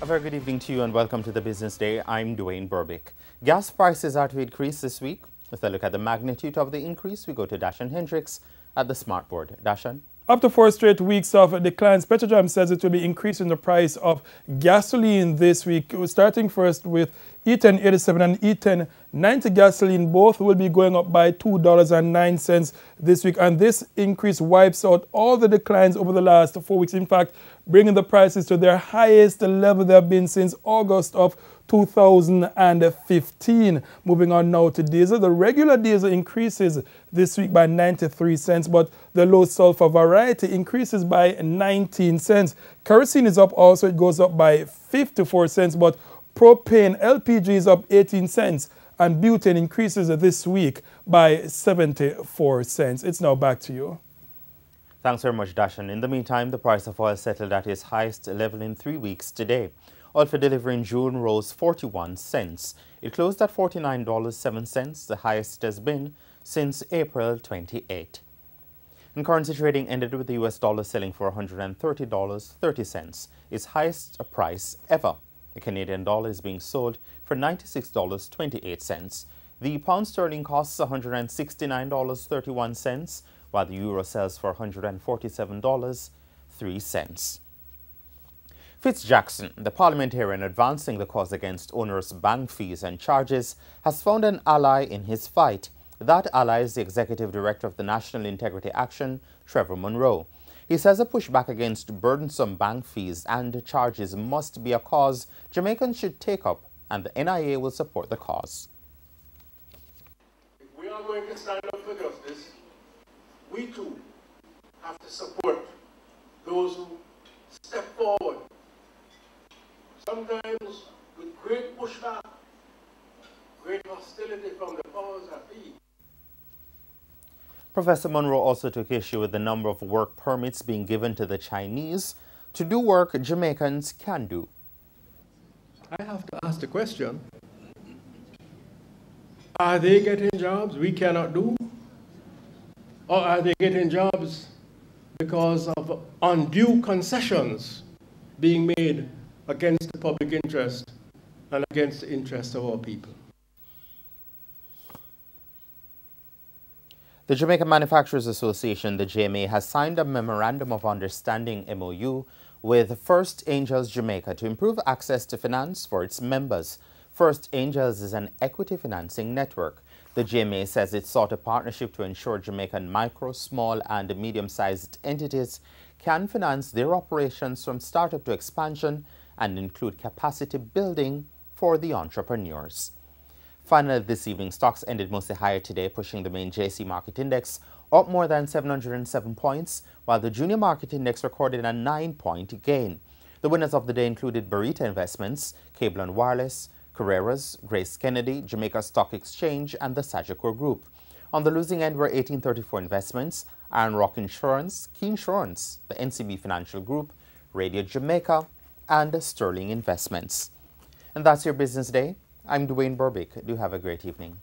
A very good evening to you and welcome to the Business Day. I'm Dwayne Burbick. Gas prices are to increase this week. With a look at the magnitude of the increase, we go to Dashan Hendricks at the Smart Board. Dashan? After 4 straight weeks of declines, Petrojam says it will be increasing the price of gasoline this week. Starting first with E10 87 and E10 90 gasoline, both will be going up by $2.09 this week. And this increase wipes out all the declines over the last 4 weeks. In fact, bringing the prices to their highest level they have been since August of 2015. Moving on now to diesel. The regular diesel increases this week by 93 cents, but the low sulfur variety increases by 19 cents. Kerosene is up also. It goes up by 54 cents, but propane LPG is up 18 cents, and butane increases this week by 74 cents. It's now back to you. Thanks very much, Dashan. In the meantime, the price of oil settled at its highest level in 3 weeks today. Oil for delivery in June rose 41 cents. It closed at $49.07, the highest it has been since April 28. And currency trading ended with the US dollar selling for $130.30, its highest price ever. The Canadian dollar is being sold for $96.28. The pound sterling costs $169.31, while the euro sells for $147.03. Jackson, the parliamentarian advancing the cause against onerous bank fees and charges, has found an ally in his fight. That ally is the executive director of the National Integrity Action, Trevor Monroe. He says a pushback against burdensome bank fees and charges must be a cause Jamaicans should take up, and the NIA will support the cause. If we are going to stand up for justice, we too have to support those who step forward. Sometimes with great pushback, great hostility from the powers that be. Professor Monroe also took issue with the number of work permits being given to the Chinese to do work Jamaicans can do. I have to ask the question, are they getting jobs we cannot do? Or are they getting jobs because of undue concessions being made against the public interest and against the interest of our people? The Jamaica Manufacturers Association, the JMA, has signed a Memorandum of Understanding MOU with First Angels Jamaica to improve access to finance for its members. First Angels is an equity financing network. The JMA says it sought a partnership to ensure Jamaican micro, small and medium-sized entities can finance their operations from startup to expansion and include capacity building for the entrepreneurs. Finally, this evening, stocks ended mostly higher today, pushing the main JC Market Index up more than 707 points, while the Junior Market Index recorded a 9-point gain. The winners of the day included Barita Investments, Cable and Wireless, Carreras, Grace Kennedy, Jamaica Stock Exchange, and the Sagicor Group. On the losing end were 1834 Investments, Iron Rock Insurance, Key Insurance, the NCB Financial Group, Radio Jamaica, and Sterling Investments. And that's your Business Day. I'm Dwayne Burbick. Do have a great evening.